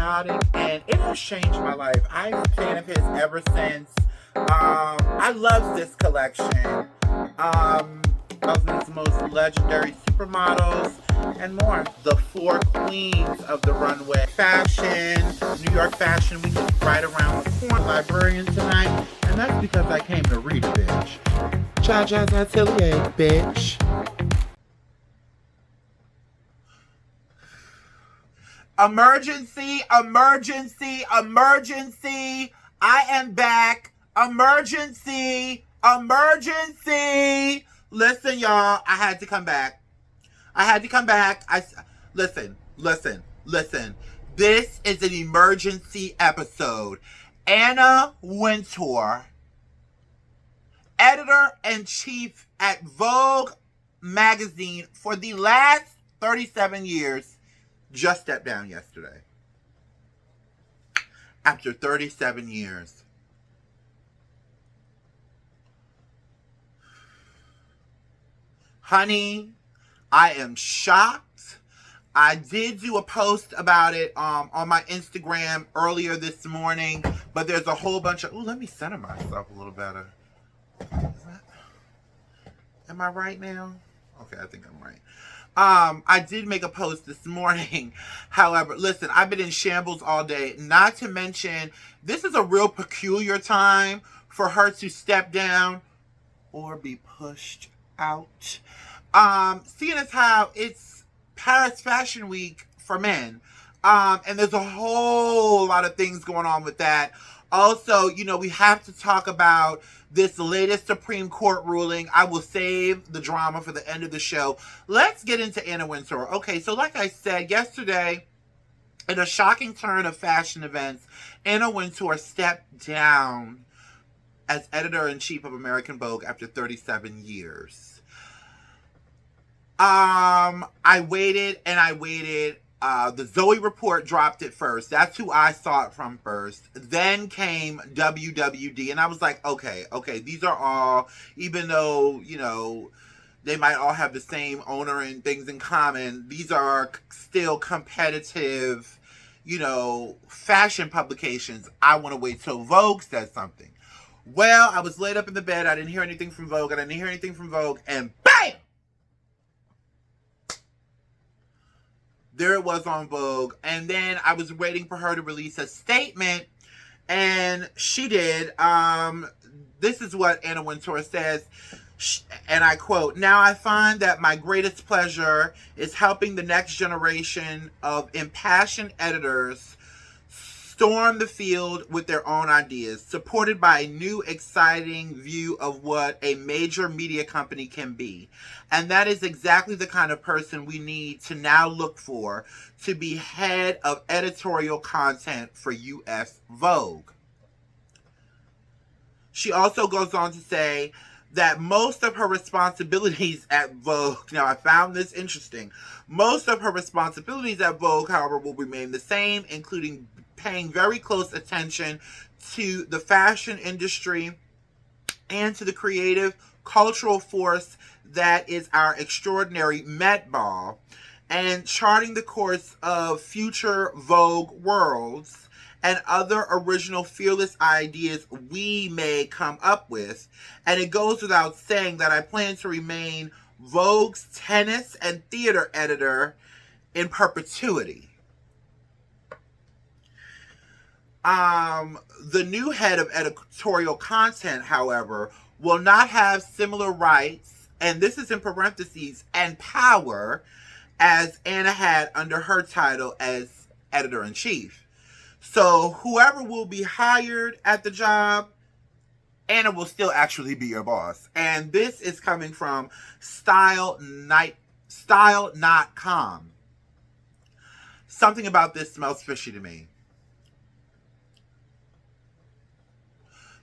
Chaotic, and it has changed my life. I'm a fan of his ever since. I love this collection. Of his most legendary supermodels and more. The four queens of the runway. Fashion, New York Fashion Week is right around the corner. Librarian tonight, and that's because I came to read a bitch. Jaja's Atelier, bitch. Emergency, emergency, emergency. I am back. Emergency, emergency. Listen, y'all, I had to come back. Listen. This is an emergency episode. Anna Wintour, editor-in-chief at Vogue magazine for the last 37 years, just stepped down yesterday. After 37 years. Honey, I am shocked. I did do a post about it on my Instagram earlier this morning, but there's a whole bunch of... Ooh, let me center myself a little better. Am I right now? Okay, I think I'm right. I did make a post this morning. However, listen, I've been in shambles all day. Not to mention, this is a real peculiar time for her to step down or be pushed out. Seeing as how it's Paris Fashion Week for men. And there's a whole lot of things going on with that. Also, we have to talk about this latest Supreme Court ruling. I will save the drama for the end of the show. Let's get into Anna Wintour. Okay, so like I said, yesterday, in a shocking turn of fashion events, Anna Wintour stepped down as editor-in-chief of American Vogue after 37 years. I waited and I waited. The Zoe Report dropped it first. That's who I saw it from first. Then came WWD, and I was like, okay, these are all, even though, they might all have the same owner and things in common, these are still competitive, fashion publications. I want to wait till Vogue says something. Well, I was laid up in the bed. I didn't hear anything from Vogue. And BAM! There it was on Vogue. And then I was waiting for her to release a statement. And she did. This is what Anna Wintour says. And I quote, "Now I find that my greatest pleasure is helping the next generation of impassioned editors storm the field with their own ideas, supported by a new exciting view of what a major media company can be. And that is exactly the kind of person we need to now look for to be head of editorial content for US Vogue." She also goes on to say that most of her responsibilities at Vogue, now I found this interesting, most of her responsibilities at Vogue, however, will remain the same, including paying very close attention to the fashion industry and to the creative cultural force that is our extraordinary Met Ball, and charting the course of future Vogue worlds and other original fearless ideas we may come up with. And it goes without saying that I plan to remain Vogue's tennis and theater editor in perpetuity. The new head of editorial content, however, will not have similar rights, and this is in parentheses, and power, as Anna had under her title as editor-in-chief. So whoever will be hired at the job, Anna will still actually be your boss. And this is coming from Style.com. Something about this smells fishy to me.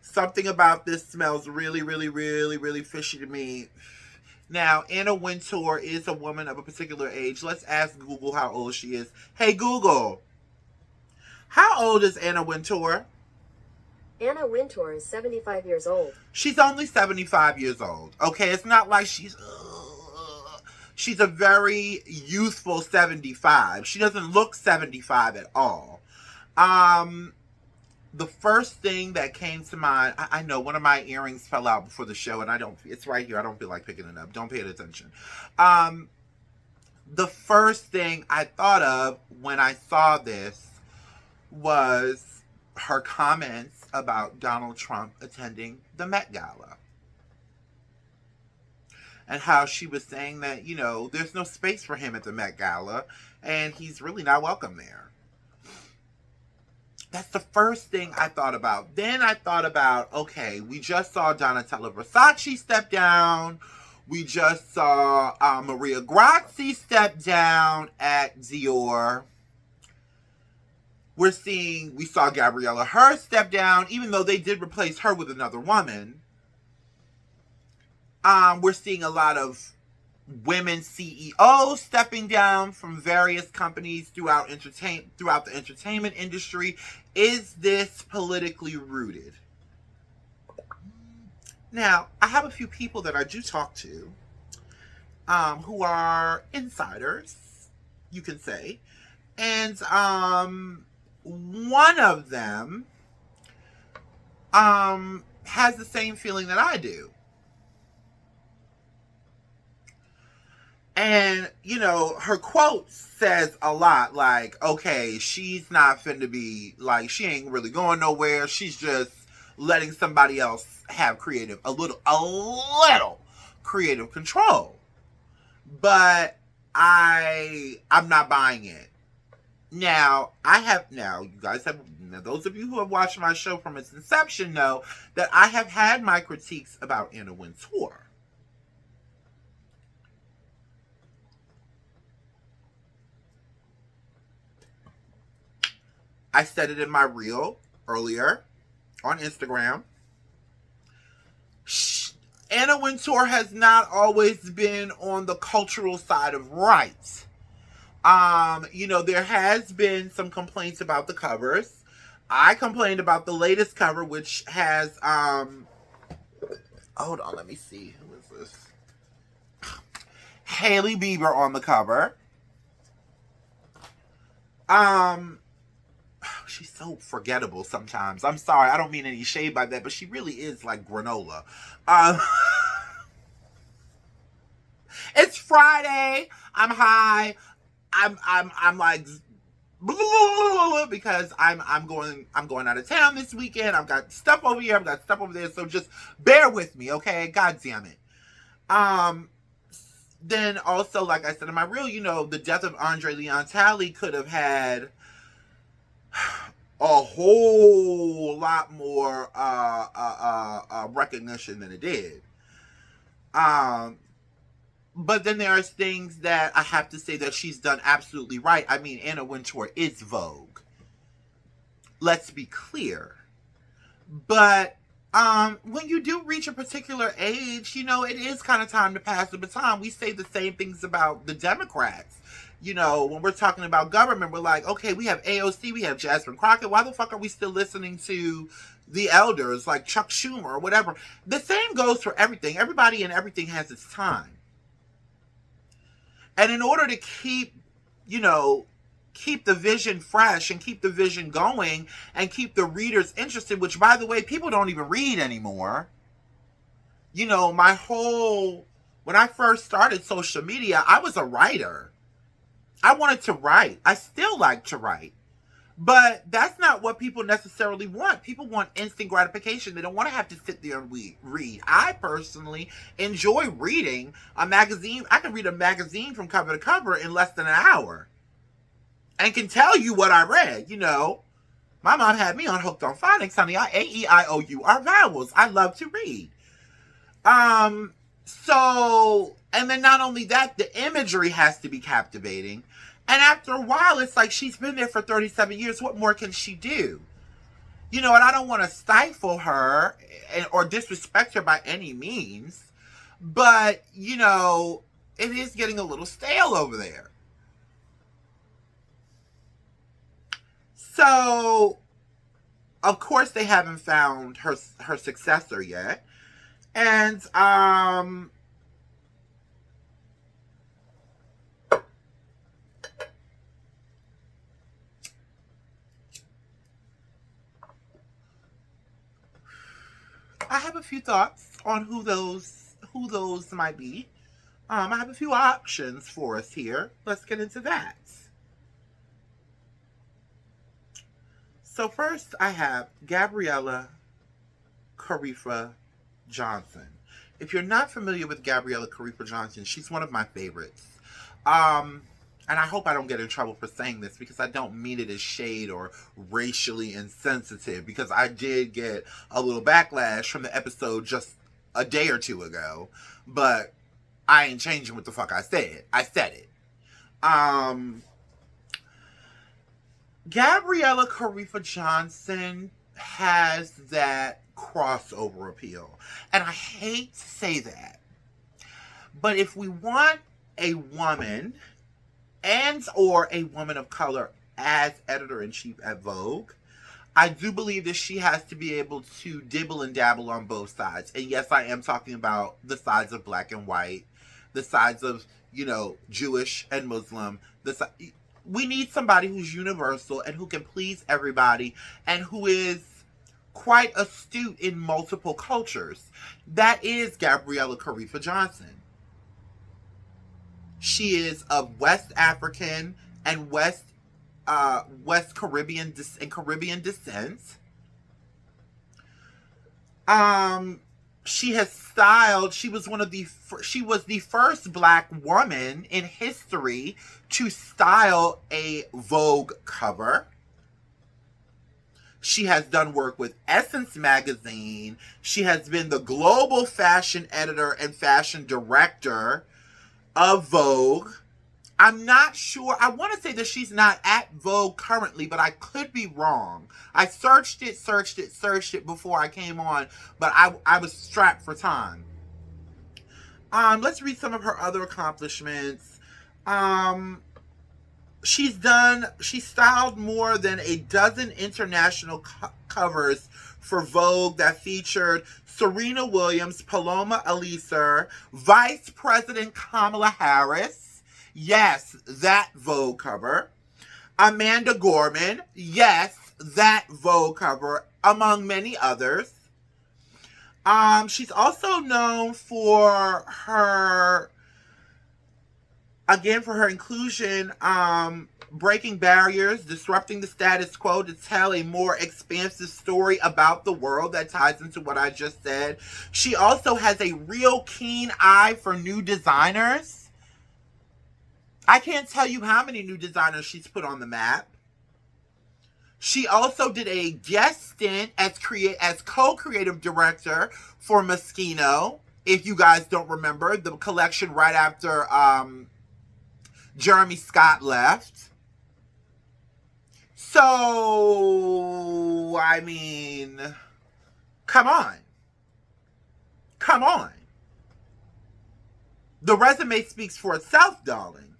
Something about this smells really, really, really, really fishy to me. Now, Anna Wintour is a woman of a particular age. Let's ask Google how old she is. Hey, Google, how old is Anna Wintour? Anna Wintour is 75 years old. She's only 75 years old. Okay, it's not like she's a very youthful 75. She doesn't look 75 at all. Um, the first thing that came to mind, I know one of my earrings fell out before the show, and it's right here. I don't feel like picking it up. Don't pay attention. Um, the first thing I thought of when I saw this was her comments about Donald Trump attending the Met Gala. And how she was saying that, there's no space for him at the Met Gala and he's really not welcome there. That's the first thing I thought about. Then I thought about, okay, we just saw Donatella Versace step down. We just saw Maria Grazzi step down at Dior. We saw Gabriella Hearst step down, even though they did replace her with another woman. We're seeing a lot of women CEOs stepping down from various companies throughout the entertainment industry. Is this politically rooted? Now, I have a few people that I do talk to who are insiders, you can say. And one of them has the same feeling that I do. And, her quote says a lot, like, okay, she's not finna be, like, she ain't really going nowhere. She's just letting somebody else have a little creative control. But I'm not buying it. Now, those of you who have watched my show from its inception know that I have had my critiques about Anna Wintour. I said it in my reel earlier on Instagram. Anna Wintour has not always been on the cultural side of right. There has been some complaints about the covers. I complained about the latest cover, which has hold on, let me see. Who is this? Hailey Bieber on the cover. She's so forgettable sometimes. I'm sorry, I don't mean any shade by that, but she really is like granola. It's Friday. I'm high. I'm like because I'm going out of town this weekend. I've got stuff over here. I've got stuff over there. So just bear with me, okay? God damn it. Then also, like I said in my reel, the death of Andre Leon Talley could have had a whole lot more recognition than it did. But then there are things that I have to say that she's done absolutely right. I mean, Anna Wintour is Vogue. Let's be clear. But when you do reach a particular age, it is kind of time to pass the baton. We say the same things about the Democrats. When we're talking about government, we're like, okay, we have AOC, we have Jasmine Crockett. Why the fuck are we still listening to the elders like Chuck Schumer or whatever? The same goes for everything. Everybody and everything has its time. And in order to keep the vision fresh and keep the vision going and keep the readers interested, which, by the way, people don't even read anymore. When I first started social media, I was a writer. I wanted to write. I still like to write. But that's not what people necessarily want. People want instant gratification. They don't want to have to sit there and read. I personally enjoy reading a magazine. I can read a magazine from cover to cover in less than an hour. And can tell you what I read, My mom had me on Hooked on Phonics, honey. A-E-I-O-U are vowels. I love to read. And then not only that, the imagery has to be captivating. And after a while, it's like she's been there for 37 years. What more can she do? And I don't want to stifle her or disrespect her by any means. But, it is getting a little stale over there. So, of course, they haven't found her successor yet. And, I have a few thoughts on who those might be. I have a few options for us here. Let's get into that. So first, I have Gabriella Carifa Johnson. If you're not familiar with Gabriella Carifa Johnson, she's one of my favorites. And I hope I don't get in trouble for saying this because I don't mean it as shade or racially insensitive, because I did get a little backlash from the episode just a day or two ago. But I ain't changing what the fuck I said. I said it. Gabriella Carifa Johnson has that crossover appeal. And I hate to say that. But if we want a woman and or a woman of color as editor-in-chief at Vogue, I do believe that she has to be able to dibble and dabble on both sides. And yes, I am talking about the sides of black and white, the sides of, Jewish and Muslim. We need somebody who's universal and who can please everybody and who is quite astute in multiple cultures. That is Gabriella Carifa Johnson. She is of West African and West Caribbean descent. She was the first Black woman in history to style a Vogue cover. She has done work with Essence magazine. She has been the global fashion editor and fashion director of Vogue. I'm not sure. I want to say that she's not at Vogue currently, but I could be wrong. I searched it before I came on, but I was strapped for time. Let's read some of her other accomplishments. She styled more than a dozen international covers for Vogue that featured Serena Williams, Paloma Elicer, Vice President Kamala Harris, yes, that Vogue cover, Amanda Gorman, yes, that Vogue cover, among many others. She's also known for her inclusion, breaking barriers, disrupting the status quo to tell a more expansive story about the world that ties into what I just said. She also has a real keen eye for new designers. I can't tell you how many new designers she's put on the map. She also did a guest stint as co-creative director for Moschino. If you guys don't remember, the collection right after Jeremy Scott left. So, I mean, come on. The resume speaks for itself, darling.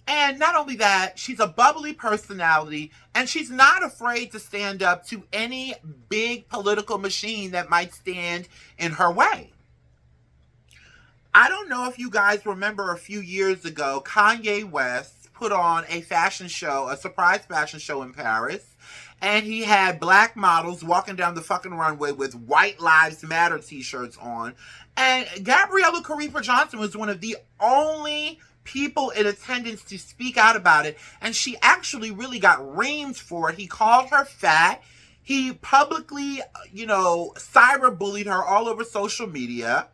And not only that, she's a bubbly personality, and she's not afraid to stand up to any big political machine that might stand in her way. I don't know if you guys remember a few years ago, Kanye West put on a surprise fashion show in Paris, and he had Black models walking down the fucking runway with White Lives Matter t-shirts on, and Gabriella Carifa Johnson was one of the only people in attendance to speak out about it, and she actually really got reamed for it. He called her fat. He publicly, cyberbullied her all over social media.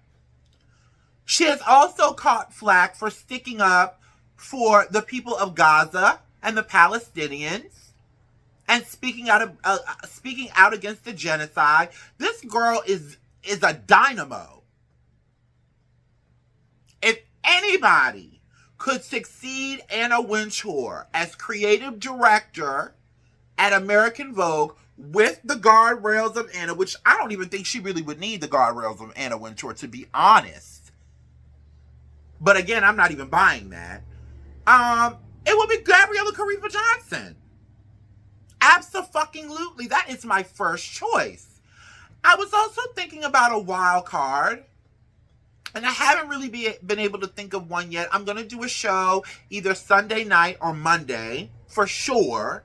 She has also caught flack for sticking up for the people of Gaza and the Palestinians and speaking out against the genocide. This girl is a dynamo. If anybody could succeed Anna Wintour as creative director at American Vogue with the guardrails of Anna, which I don't even think she really would need the guardrails of Anna Wintour, to be honest. But again, I'm not even buying that. It would be Gabriella Carifa Johnson. Abso-fucking-lutely. That is my first choice. I was also thinking about a wild card, and I haven't really been able to think of one yet. I'm going to do a show either Sunday night or Monday, for sure.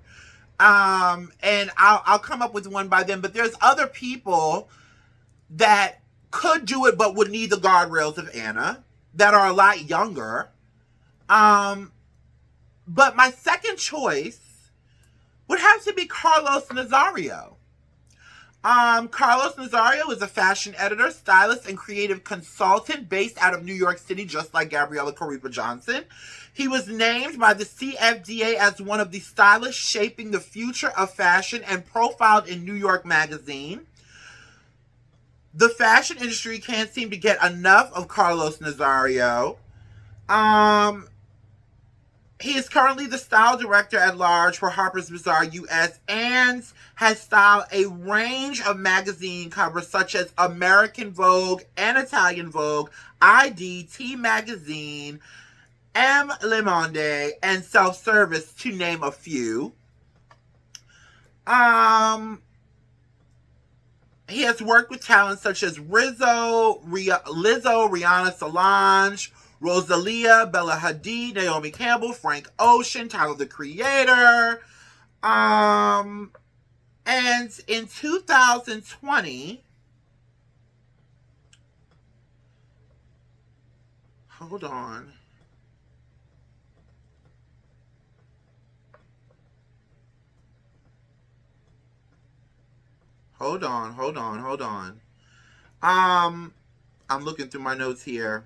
And I'll come up with one by then. But there's other people that could do it but would need the guardrails of Anna, that are a lot younger. But my second choice would have to be Carlos Nazario. Carlos Nazario is a fashion editor, stylist, and creative consultant based out of New York City, just like Gabriella Karepa Johnson. He was named by the CFDA as one of the stylists shaping the future of fashion and profiled in New York Magazine. The fashion industry can't seem to get enough of Carlos Nazario. He is currently the style director at large for Harper's Bazaar US and has styled a range of magazine covers such as American Vogue and Italian Vogue, ID, T Magazine, M. Le Monde, and Self Service, to name a few. He has worked with talent such as Lizzo, Rihanna Solange, Rosalia, Bella Hadid, Naomi Campbell, Frank Ocean, Tyler the Creator. And in 2020, hold on. I'm looking through my notes here.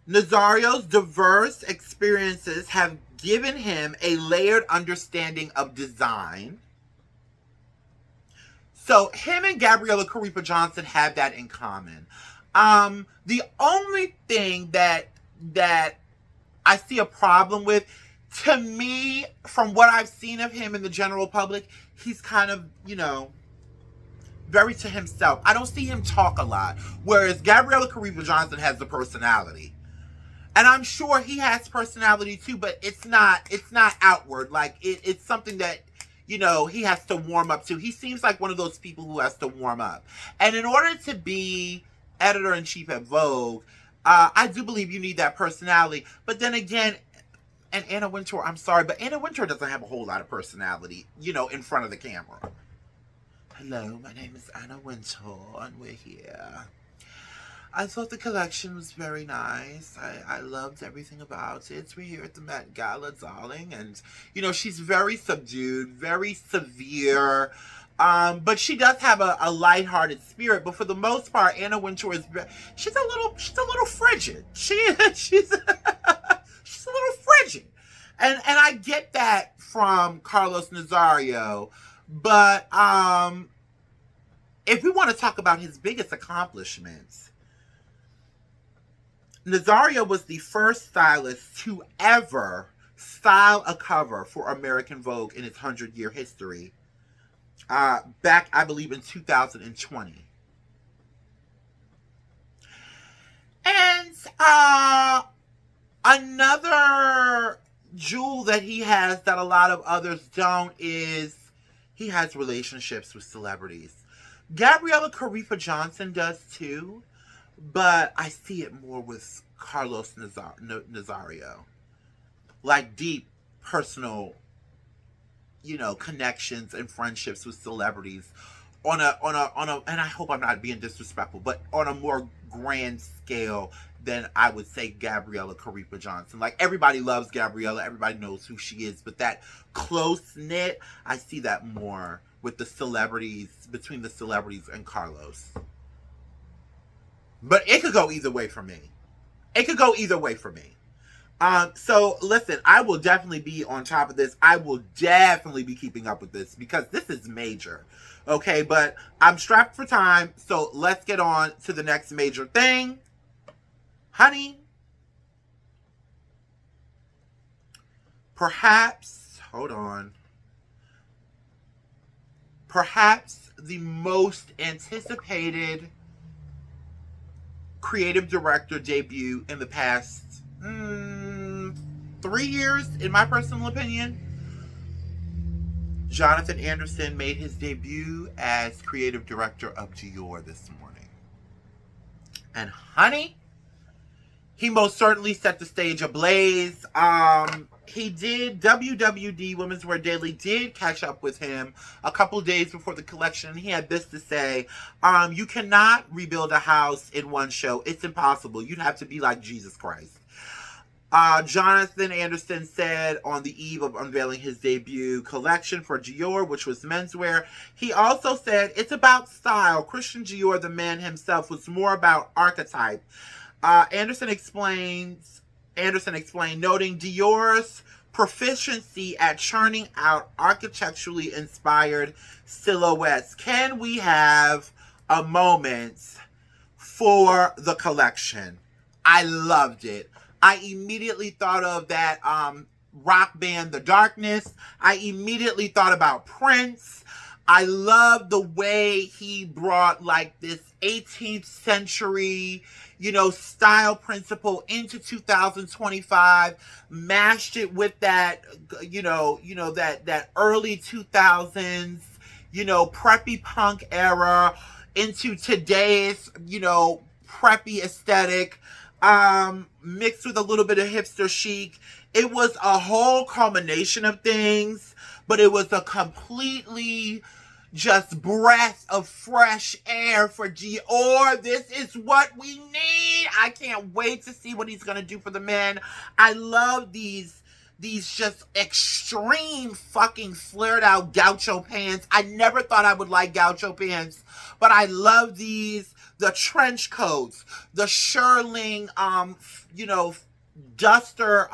Nazario's diverse experiences have given him a layered understanding of design. So him and Gabriella Karepa Johnson have that in common. The only thing that I see a problem with, to me, from what I've seen of him in the general public, he's kind of, very to himself. I don't see him talk a lot. Whereas Gabriella Karepa Johnson has the personality. And I'm sure he has personality too, but it's not outward. Like it's something that, he has to warm up to. He seems like one of those people who has to warm up. And in order to be editor-in-chief at Vogue, I do believe you need that personality. But then again, and Anna Wintour, I'm sorry, but Anna Wintour doesn't have a whole lot of personality, in front of the camera. Hello, my name is Anna Wintour, and we're here. I thought the collection was very nice. I loved everything about it. We're here at the Met Gala, darling. And, she's very subdued, very severe. But she does have a lighthearted spirit. But for the most part, Anna Wintour she's a little frigid. She's a little frigid. And I get that from Carlos Nazario. But if we want to talk about his biggest accomplishments, Nazario was the first stylist to ever style a cover for American Vogue in its 100-year history. Back, I believe, in 2020. And another jewel that he has that a lot of others don't is he has relationships with celebrities. Gabriella Karepa Johnson does too, but I see it more with Carlos Nazario. Like deep personal, connections and friendships with celebrities on a, and I hope I'm not being disrespectful, but on a more grand scale than I would say Gabriella Karepa Johnson. Like everybody loves Gabriella, everybody knows who she is, but that close knit, I see that more with the celebrities, between the celebrities and Carlos. But it could go either way for me. So listen, I will definitely be on top of this. I will definitely be keeping up with this because this is major. Okay, but I'm strapped for time, so let's get on to the next major thing. Honey, perhaps the most anticipated creative director debut in the past 3 years, in my personal opinion. Jonathan Anderson made his debut as creative director of Dior this morning. And honey, he most certainly set the stage ablaze. WWD Women's Wear Daily did catch up with him a couple days before the collection. He had this to say: you cannot rebuild a house in one show. It's impossible. You'd have to be like Jesus Christ. Jonathan Anderson said on the eve of unveiling his debut collection for Dior, which was menswear, he also said it's about style. Christian Dior, the man himself, was more about archetype. Anderson explained, noting Dior's proficiency at churning out architecturally inspired silhouettes. Can we have a moment for the collection? I loved it. I immediately thought of that rock band, The Darkness. I immediately thought about Prince. I love the way he brought like this 18th century, style principle into 2025, mashed it with that, that early 2000s, preppy punk era into today's, preppy aesthetic. Mixed with a little bit of hipster chic. It was a whole culmination of things, but it was a completely just breath of fresh air for Dior. This is what we need. I can't wait to see what he's going to do for the men. I love these just extreme fucking flared out gaucho pants. I never thought I would like gaucho pants, but I love these. The trench coats, the shearling, duster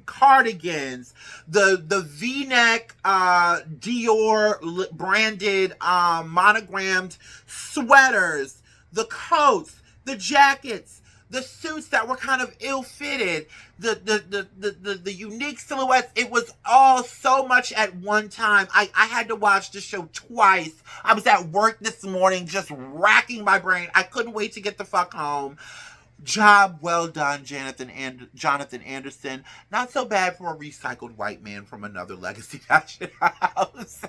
cardigans, the V-neck Dior branded monogrammed sweaters, the coats, the jackets, the suits that were kind of ill-fitted, the unique silhouettes. It was all so much at one time. I had to watch the show twice. I was at work this morning just racking my brain. I couldn't wait to get the fuck home. Job well done, Jonathan Anderson. Not so bad for a recycled white man from another legacy fashion house.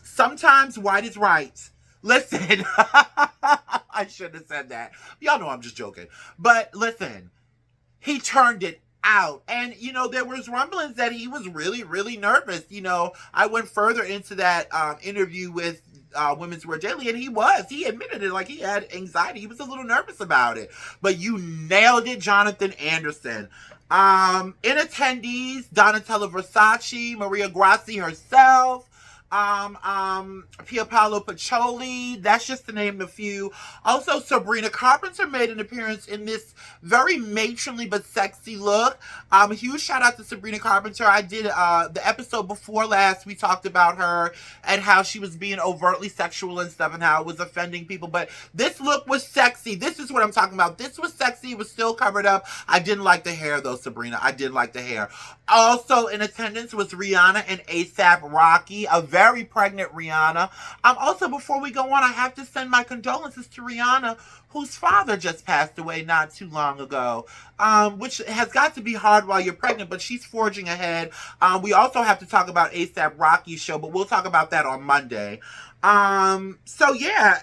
Sometimes white is right. Listen, I shouldn't have said that. Y'all know I'm just joking. But listen, he turned it out. And, there was rumblings that he was really, really nervous. I went further into that interview with Women's Wear Daily, and he admitted it, like he had anxiety. He was a little nervous about it. But you nailed it, Jonathan Anderson. In attendees, Donatella Versace, Maria Grassi herself, Pia Paolo Pacioli, that's just to name a few. Also, Sabrina Carpenter made an appearance in this very matronly but sexy look. Huge shout out to Sabrina Carpenter. I did the episode before last, we talked about her and how she was being overtly sexual and stuff and how it was offending people, but this look was sexy. This is what I'm talking about. This was sexy. It was still covered up. I didn't like the hair though, Sabrina. I did like the hair. Also in attendance was Rihanna and A$AP Rocky, a very pregnant Rihanna. Also, before we go on, I have to send my condolences to Rihanna, whose father just passed away not too long ago, which has got to be hard while you're pregnant, but she's forging ahead. We also have to talk about A$AP Rocky's show, but we'll talk about that on Monday. So yeah,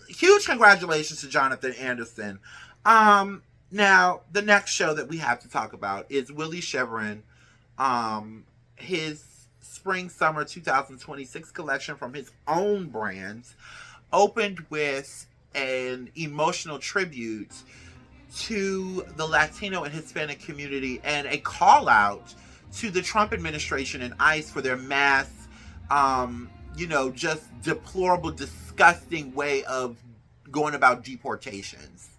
huge congratulations to Jonathan Anderson. Now, the next show that we have to talk about is Willie Chevron, his Spring-Summer 2026 collection from his own brands, opened with an emotional tribute to the Latino and Hispanic community and a call out to the Trump administration and ICE for their mass, just deplorable, disgusting way of going about deportations.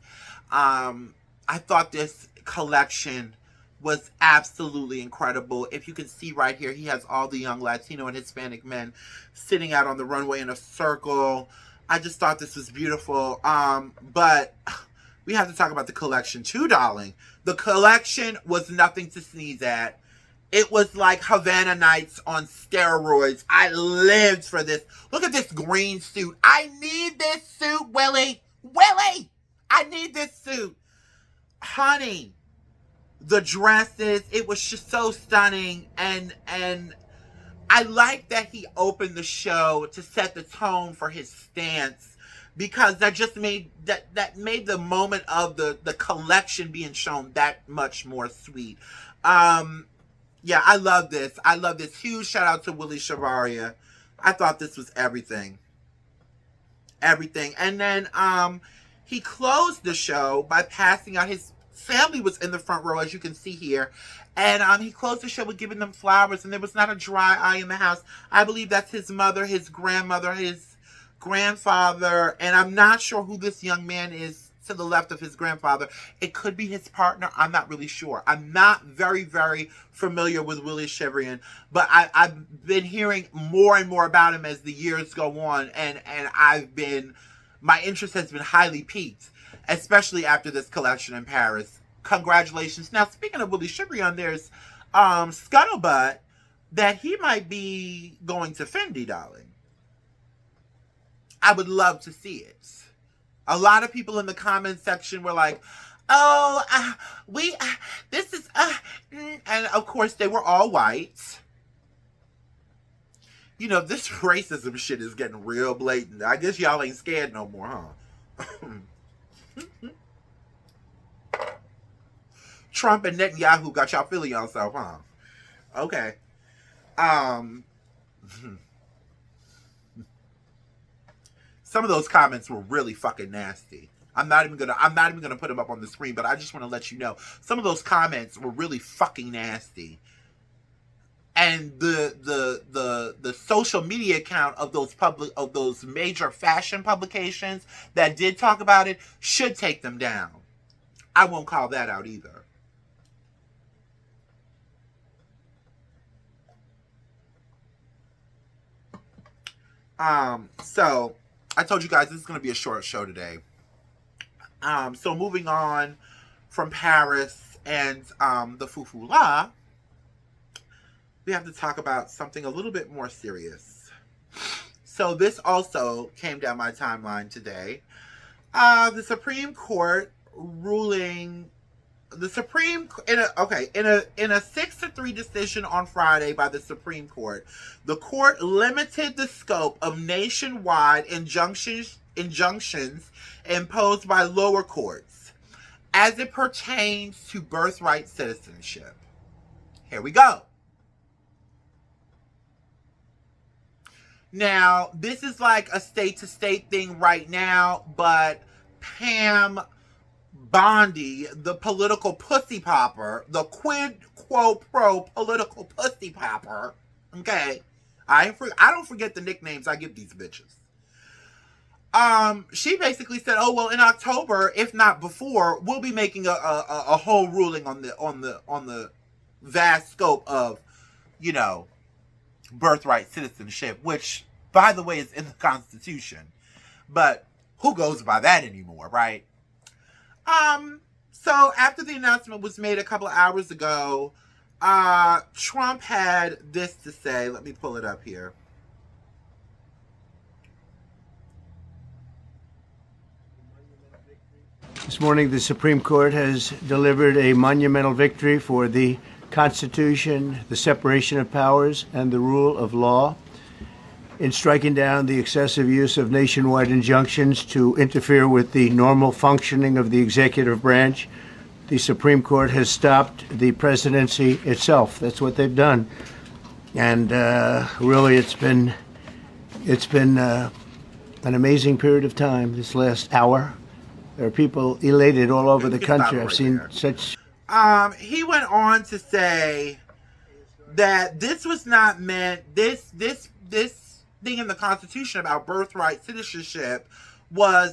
I thought this collection was absolutely incredible. If you can see right here, he has all the young Latino and Hispanic men sitting out on the runway in a circle. I just thought this was beautiful. But we have to talk about the collection too, darling. The collection was nothing to sneeze at. It was like Havana Nights on steroids. I lived for this. Look at this green suit. I need this suit, Willie. Willie! I need this suit. Honey. The dresses, it was just so stunning, and I like that he opened the show to set the tone for his stance because that just made that made the moment of the collection being shown that much more sweet. Yeah, I love this. I love this. Huge shout out to Willie Shavaria. I thought this was everything. Everything. And then he closed the show by passing out. His family was in the front row, as you can see here. And he closed the show with giving them flowers, and there was not a dry eye in the house. I believe that's his mother, his grandmother, his grandfather, and I'm not sure who this young man is to the left of his grandfather. It could be his partner. I'm not really sure. I'm not very, very familiar with Willie Chevrier, but I've been hearing more and more about him as the years go on, and my interest has been highly piqued, especially after this collection in Paris. Congratulations. Now, speaking of Willie Chevrier, there's scuttlebutt that he might be going to Fendi, darling. I would love to see it. A lot of people in the comment section were like, oh, this is, and of course they were all white. You know, this racism shit is getting real blatant. I guess y'all ain't scared no more, huh? Trump and Netanyahu got y'all feeling yourself, huh? Okay. Some of those comments were really fucking nasty. I'm not even gonna put them up on the screen, but I just want to let you know some of those comments were really fucking nasty. And the social media account of those major fashion publications that did talk about it should take them down. I won't call that out either. So I told you guys this is going to be a short show today. So moving on from Paris and the Fou La, we have to talk about something a little bit more serious. So this also came down my timeline today. The Supreme Court ruling. The Supreme in a 6-3 decision on Friday by the Supreme Court, the court limited the scope of nationwide injunctions imposed by lower courts as it pertains to birthright citizenship. Here we go. Now, this is like a state-to-state thing right now, but Pam Bondi, the political pussy popper, the quid quo pro political pussy popper, okay? I don't forget the nicknames I give these bitches. She basically said, "Oh well, in October, if not before, we'll be making a whole ruling on the vast scope of, you know, birthright citizenship, which, by the way, is in the Constitution. But who goes by that anymore, right?" So after the announcement was made a couple of hours ago, Trump had this to say. Let me pull it up here. This morning, the Supreme Court has delivered a monumental victory for the Constitution, the separation of powers, and the rule of law in striking down the excessive use of nationwide injunctions to interfere with the normal functioning of the executive branch. The Supreme Court has stopped the presidency itself. That's what they've done. And really, it's been an amazing period of time this last hour. There are people elated all over the country. I've seen such... He went on to say that this was not meant, this thing in the Constitution about birthright citizenship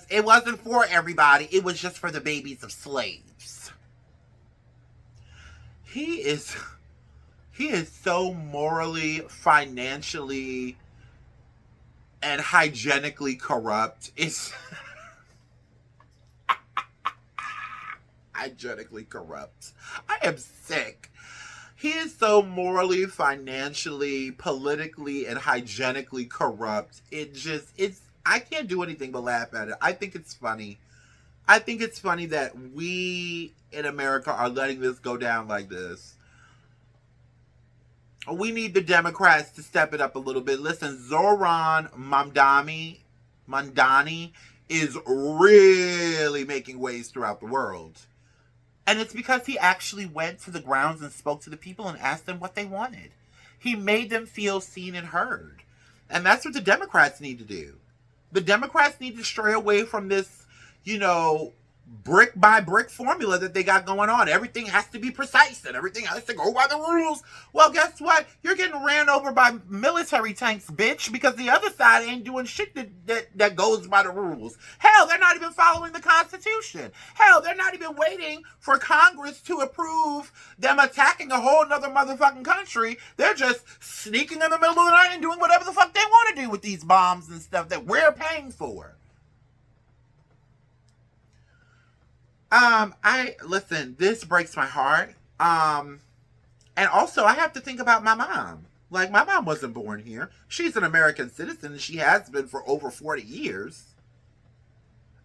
it wasn't for everybody. It was just for the babies of slaves. He is so morally, financially, and hygienically corrupt. It's hygienically corrupt. I am sick. He is so morally, financially, politically, and hygienically corrupt. I can't do anything but laugh at it. I think it's funny. I think it's funny that we in America are letting this go down like this. We need the Democrats to step it up a little bit. Listen, Zohran Mamdani is really making waves throughout the world. And it's because he actually went to the grounds and spoke to the people and asked them what they wanted. He made them feel seen and heard. And that's what the Democrats need to do. The Democrats need to stray away from this, brick by brick formula that they got going on. Everything has to be precise and everything has to go by the rules. Well, guess what? You're getting ran over by military tanks, bitch, because the other side ain't doing shit that goes by the rules. Hell, they're not even following the Constitution. Hell, they're not even waiting for Congress to approve them attacking a whole nother motherfucking country. They're just sneaking in the middle of the night and doing whatever the fuck they want to do with these bombs and stuff that we're paying for. Listen, this breaks my heart. And also I have to think about my mom. Like, my mom wasn't born here. She's an American citizen and she has been for over 40 years.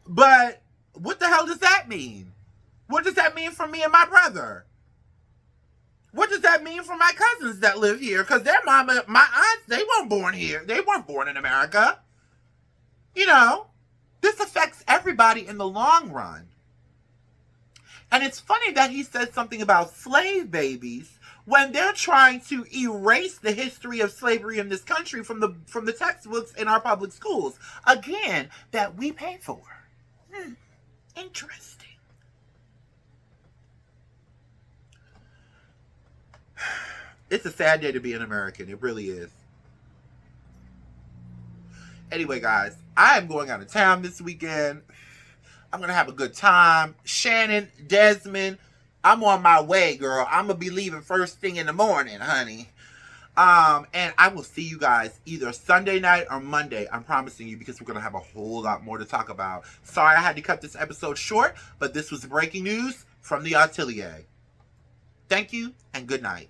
But what the hell does that mean? What does that mean for me and my brother? What does that mean for my cousins that live here? Because their mama, my aunts, they weren't born here. They weren't born in America. This affects everybody in the long run. And it's funny that he said something about slave babies when they're trying to erase the history of slavery in this country from the textbooks in our public schools. Again, that we pay for. Interesting. It's a sad day to be an American. It really is. Anyway, guys, I am going out of town this weekend. I'm going to have a good time. Shannon, Desmond, I'm on my way, girl. I'm going to be leaving first thing in the morning, honey. And I will see you guys either Sunday night or Monday. I'm promising you, because we're going to have a whole lot more to talk about. Sorry I had to cut this episode short, but this was breaking news from the Atelier. Thank you and good night.